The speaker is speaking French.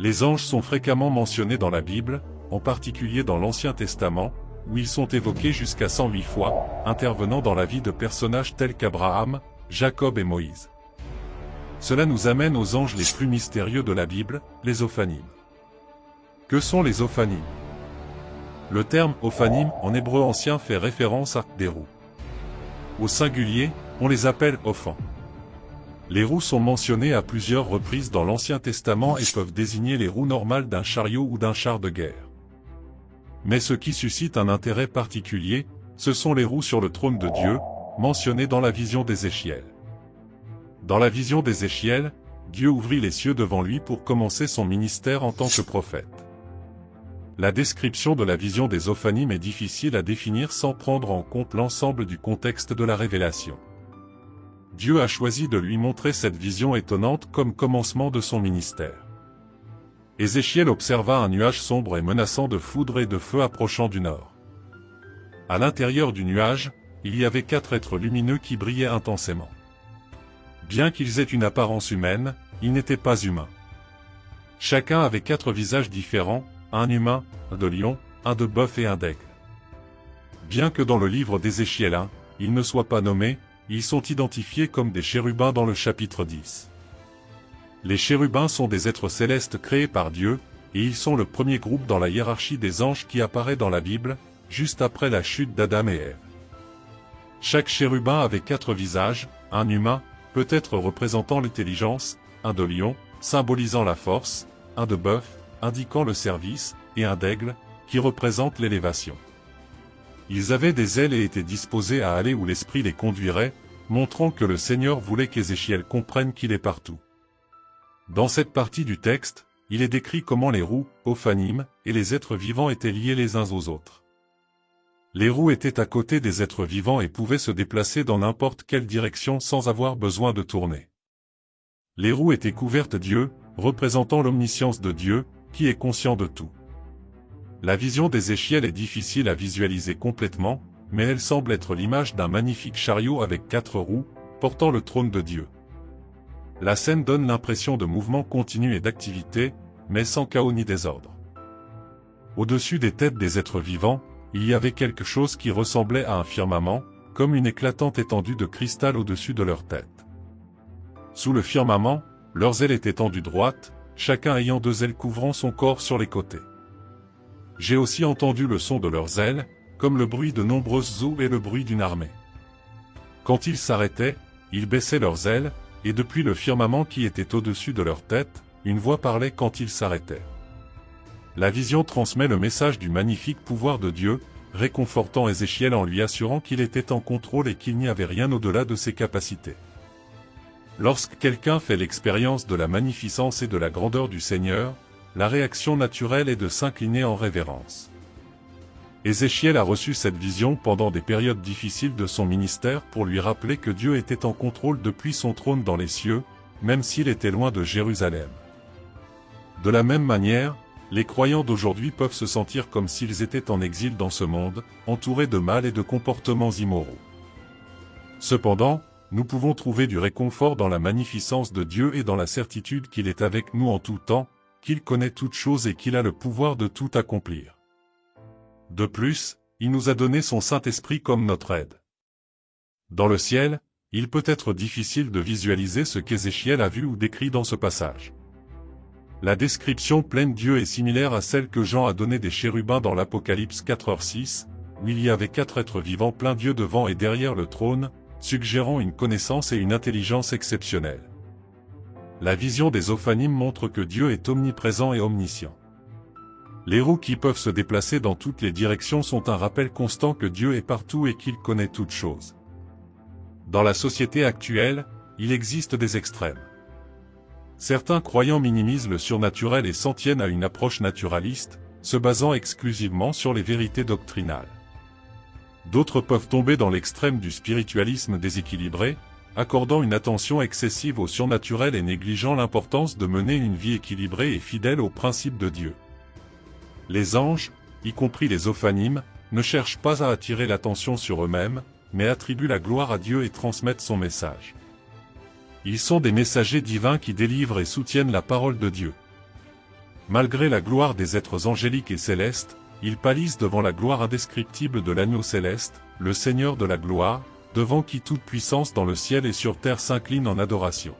Les anges sont fréquemment mentionnés dans la Bible, en particulier dans l'Ancien Testament, où ils sont évoqués jusqu'à 108 fois, intervenant dans la vie de personnages tels qu'Abraham, Jacob et Moïse. Cela nous amène aux anges les plus mystérieux de la Bible, les Ophanimes. Que sont les Ophanimes? Le terme Ophanim en hébreu ancien fait référence à des roues. Au singulier, on les appelle Ophans. Les roues sont mentionnées à plusieurs reprises dans l'Ancien Testament et peuvent désigner les roues normales d'un chariot ou d'un char de guerre. Mais ce qui suscite un intérêt particulier, ce sont les roues sur le trône de Dieu, mentionnées dans la vision d'Ézéchiel. Dans la vision d'Ézéchiel, Dieu ouvrit les cieux devant lui pour commencer son ministère en tant que prophète. La description de la vision des Ophanim est difficile à définir sans prendre en compte l'ensemble du contexte de la révélation. Dieu a choisi de lui montrer cette vision étonnante comme commencement de son ministère. Ézéchiel observa un nuage sombre et menaçant de foudre et de feu approchant du nord. À l'intérieur du nuage, il y avait 4 êtres lumineux qui brillaient intensément. Bien qu'ils aient une apparence humaine, ils n'étaient pas humains. Chacun avait 4 visages différents, un humain, un de lion, un de bœuf et un d'aigle. Bien que dans le livre d'Ézéchiel 1, ils ne soient pas nommés, ils sont identifiés comme des chérubins dans le chapitre 10. Les chérubins sont des êtres célestes créés par Dieu, et ils sont le premier groupe dans la hiérarchie des anges qui apparaît dans la Bible, juste après la chute d'Adam et Ève. Chaque chérubin avait 4 visages, un humain, peut-être représentant l'intelligence, un de lion, symbolisant la force, un de bœuf, indiquant le service, et un d'aigle, qui représente l'élévation. Ils avaient des ailes et étaient disposés à aller où l'Esprit les conduirait, montrant que le Seigneur voulait qu'Ézéchiel comprenne qu'il est partout. Dans cette partie du texte, il est décrit comment les roues, Ophanim, et les êtres vivants étaient liés les uns aux autres. Les roues étaient à côté des êtres vivants et pouvaient se déplacer dans n'importe quelle direction sans avoir besoin de tourner. Les roues étaient couvertes d'yeux, représentant l'omniscience de Dieu, qui est conscient de tout. La vision d'Ézéchiel est difficile à visualiser complètement, mais elle semble être l'image d'un magnifique chariot avec 4 roues, portant le trône de Dieu. La scène donne l'impression de mouvement continu et d'activité, mais sans chaos ni désordre. Au-dessus des têtes des êtres vivants, il y avait quelque chose qui ressemblait à un firmament, comme une éclatante étendue de cristal au-dessus de leur tête. Sous le firmament, leurs ailes étaient tendues droites, chacun ayant 2 ailes couvrant son corps sur les côtés. J'ai aussi entendu le son de leurs ailes, comme le bruit de nombreuses eaux et le bruit d'une armée. Quand ils s'arrêtaient, ils baissaient leurs ailes, et depuis le firmament qui était au-dessus de leur tête, une voix parlait quand ils s'arrêtaient. La vision transmet le message du magnifique pouvoir de Dieu, réconfortant Ézéchiel en lui assurant qu'il était en contrôle et qu'il n'y avait rien au-delà de ses capacités. Lorsque quelqu'un fait l'expérience de la magnificence et de la grandeur du Seigneur, la réaction naturelle est de s'incliner en révérence. Ézéchiel a reçu cette vision pendant des périodes difficiles de son ministère pour lui rappeler que Dieu était en contrôle depuis son trône dans les cieux, même s'il était loin de Jérusalem. De la même manière, les croyants d'aujourd'hui peuvent se sentir comme s'ils étaient en exil dans ce monde, entourés de mal et de comportements immoraux. Cependant, nous pouvons trouver du réconfort dans la magnificence de Dieu et dans la certitude qu'il est avec nous en tout temps, qu'il connaît toutes choses et qu'il a le pouvoir de tout accomplir. De plus, il nous a donné son Saint-Esprit comme notre aide. Dans le ciel, il peut être difficile de visualiser ce qu'Ézéchiel a vu ou décrit dans ce passage. La description pleine Dieu est similaire à celle que Jean a donnée des chérubins dans l'Apocalypse 4h6, où il y avait 4 êtres vivants pleins d'yeux devant et derrière le trône, suggérant une connaissance et une intelligence exceptionnelles. La vision des Ophanim montre que Dieu est omniprésent et omniscient. Les roues qui peuvent se déplacer dans toutes les directions sont un rappel constant que Dieu est partout et qu'il connaît toutes choses. Dans la société actuelle, il existe des extrêmes. Certains croyants minimisent le surnaturel et s'en tiennent à une approche naturaliste, se basant exclusivement sur les vérités doctrinales. D'autres peuvent tomber dans l'extrême du spiritualisme déséquilibré, accordant une attention excessive au surnaturel et négligeant l'importance de mener une vie équilibrée et fidèle aux principes de Dieu. Les anges, y compris les Ophanim, ne cherchent pas à attirer l'attention sur eux-mêmes, mais attribuent la gloire à Dieu et transmettent son message. Ils sont des messagers divins qui délivrent et soutiennent la parole de Dieu. Malgré la gloire des êtres angéliques et célestes, ils pâlissent devant la gloire indescriptible de l'agneau céleste, le Seigneur de la gloire, devant qui toute puissance dans le ciel et sur terre s'incline en adoration.